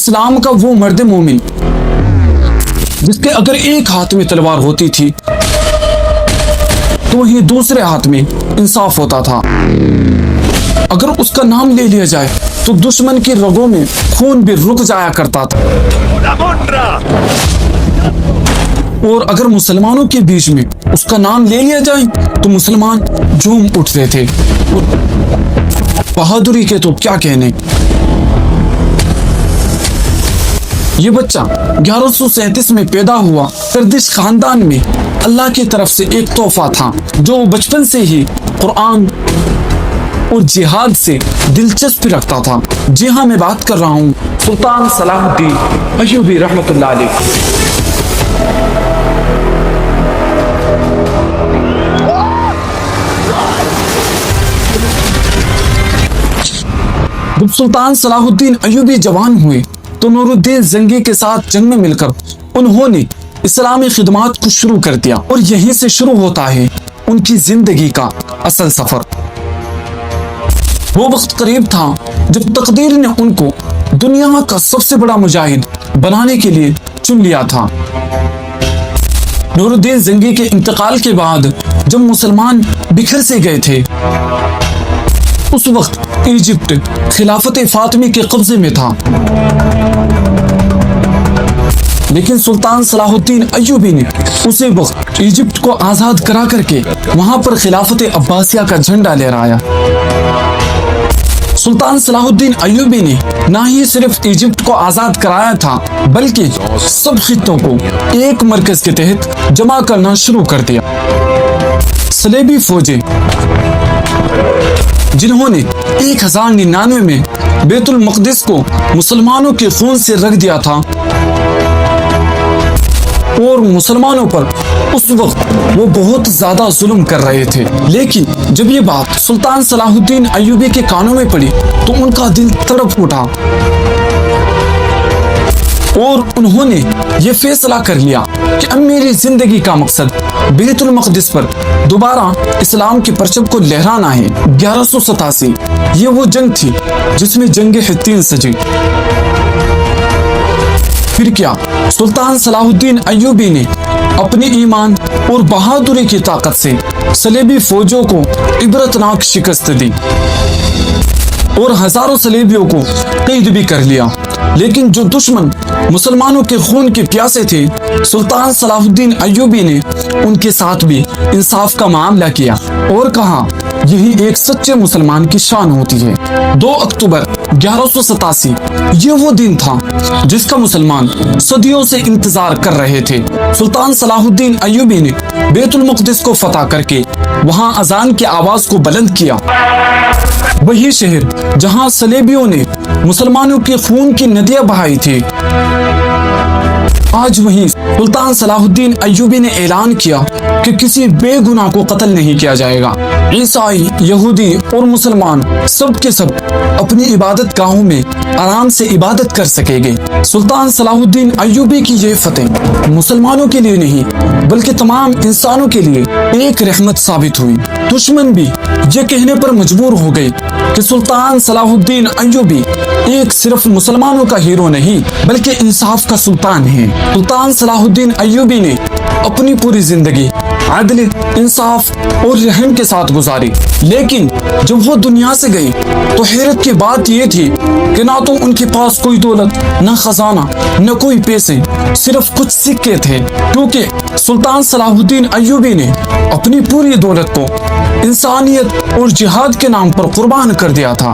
इस्लाम का वो मर्द मोमिन जिसके अगर एक हाथ में तलवार होती थी तो वहीं दूसरे हाथ में इंसाफ होता था। अगर उसका नाम ले लिया जाए तो दुश्मन की रगों में खून भी रुक जाया करता था। और अगर मुसलमानों के बीच में उसका नाम ले लिया जाए तो मुसलमान झूम उठते थे। बहादुरी के तो क्या कहने। ये बच्चा 1137 में पैदा हुआ कर्दिश खानदान में अल्लाह की तरफ से एक तोहफा था जो बचपन से ही कुरान और जिहाद से दिलचस्पी रखता था। जी हाँ, मैं बात कर रहा हूँ सुल्तान सलाहुद्दीन अय्यूबी रहमतुल्लाह अलैह। जब सुल्तान सलाहुद्दीन अय्यूबी जवान हुए तो नूरुद्दीन जंगी के साथ जंग में मिलकर उन्होंने इस्लामी खिदमात को शुरू कर दिया और यहीं से शुरू होता है उनकी जिंदगी का असल सफर। वो वक्त करीब था जब तकदीर ने उनको दुनिया का सबसे बड़ा मुजाहिद बनाने के लिए चुन लिया था। नूरुद्दीन जंगी के इंतकाल के बाद जब मुसलमान बिखर से गए थे उस वक्त इजिप्ट खिलाफत फातिमी के कब्जे में था, लेकिन सुल्तान सलाहुद्दीन अय्यूबी ने उसी वक्त इजिप्ट को आजाद करा करके वहां पर खिलाफत अब्बासिया का झंडा लहराया। सुल्तान सलाहुद्दीन अय्यूबी ने ना ही सिर्फ इजिप्ट को आजाद कराया था बल्कि सब खित्तों को एक मरकज के तहत जमा करना शुरू कर दिया। सलेबी फौजें जिन्होंने 1099 में बैतुल मक़दिस को मुसलमानों के खून से रख दिया था और मुसलमानों पर उस वक्त वो बहुत ज्यादा जुल्म कर रहे थे, लेकिन जब ये बात सुल्तान सलाहुद्दीन अय्यूबी के कानों में पड़ी तो उनका दिल तड़प उठा और उन्होंने ये फैसला कर लिया कि अब मेरी जिंदगी का मकसद बैतुल मक़दिस पर दोबारा इस्लाम के परचम को लहराना है। 1187 ये वो जंग थी जिसमें जंगे हित्तीन सजी। फिर क्या सुल्तान सलाहुद्दीन अय्यूबी ने अपने ईमान और बहादुरी की ताकत से सलेबी फौजों को इबरतनाक शिकस्त दी और हजारों सलेबियों को कैद भी कर लिया। लेकिन जो दुश्मन मुसलमानों के खून के प्यासे थे सुल्तान सलाहुद्दीन अय्यूबी ने उनके साथ भी इंसाफ का मामला किया और कहा यही एक सच्चे मुसलमान की शान होती है। 2 अक्टूबर 1187 ये वो दिन था जिसका मुसलमान सदियों से इंतजार कर रहे थे। सुल्तान सलाहुद्दीन अय्यूबी ने बैतुल मक़दिस को फतह करके वहां अजान की आवाज को बुलंद किया। वही शहर जहां सलेबियों ने मुसलमानों के खून की नदियां बहाई थी, आज वहीं सुल्तान सलाहुद्दीन अय्यूबी ने ऐलान किया कि किसी बेगुनाह को कत्ल नहीं किया जाएगा। ईसाई, यहूदी और मुसलमान सब के सब अपनी इबादत गाहों में आराम से इबादत कर सकेंगे। सुल्तान सलाहुद्दीन अय्यूबी की ये फतेह मुसलमानों के लिए नहीं बल्कि तमाम इंसानों के लिए एक रहमत साबित हुई। दुश्मन भी ये कहने पर मजबूर हो गए कि सुल्तान सलाहुद्दीन अय्यूबी एक सिर्फ मुसलमानों का हीरो नहीं बल्कि इंसाफ का सुल्तान है। सुल्तान सलाहुद्दीन अय्यूबी ने अपनी पूरी जिंदगी अदल, इंसाफ और रहम के साथ गुजारी, लेकिन जब वो दुनिया से गए तो हैरत की बात ये थी कि ना तो उनके पास कोई दौलत, न खजाना, न कोई पैसे, सिर्फ कुछ सिक्के थे, क्योंकि सुल्तान सलाहुद्दीन अय्यूबी ने अपनी पूरी दौलत को इंसानियत और जिहाद के नाम पर कुर्बान कर दिया था।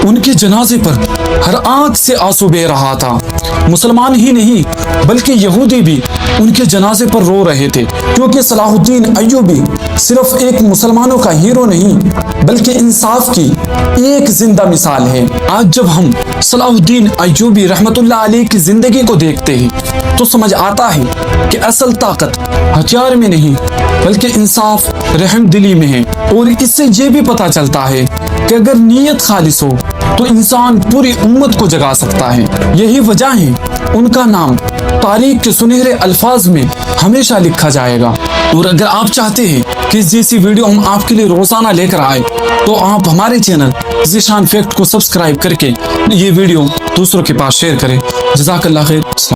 उनके जनाजे पर हर आंख से आंसू बह रहा था। मुसलमान ही नहीं बल्कि यहूदी भी उनके जनाजे पर रो रहे थे, क्योंकि सलाहुद्दीन अय्यूबी सिर्फ एक मुसलमानों का हीरो नहीं बल्कि इंसाफ की एक जिंदा मिसाल है। आज जब हम सलाहुद्दीन अय्यूबी रहमतुल्लाह अलैह की जिंदगी को देखते हैं तो समझ आता है कि असल ताकत हथियार में नहीं बल्कि इंसाफ, रहम दिली में है। और इससे ये भी पता चलता है कि अगर नीयत खालिस हो तो इंसान पूरी उम्मत को जगा सकता है। यही वजह है उनका नाम तारीख के सुनहरे अल्फाज में हमेशा लिखा जाएगा। और अगर आप चाहते हैं कि इस जैसी वीडियो हम आपके लिए रोजाना लेकर आए तो आप हमारे चैनल ज़ीशान फैक्ट को सब्सक्राइब करके ये वीडियो दूसरों के पास शेयर करें। जज़ाकल्लाह खैर।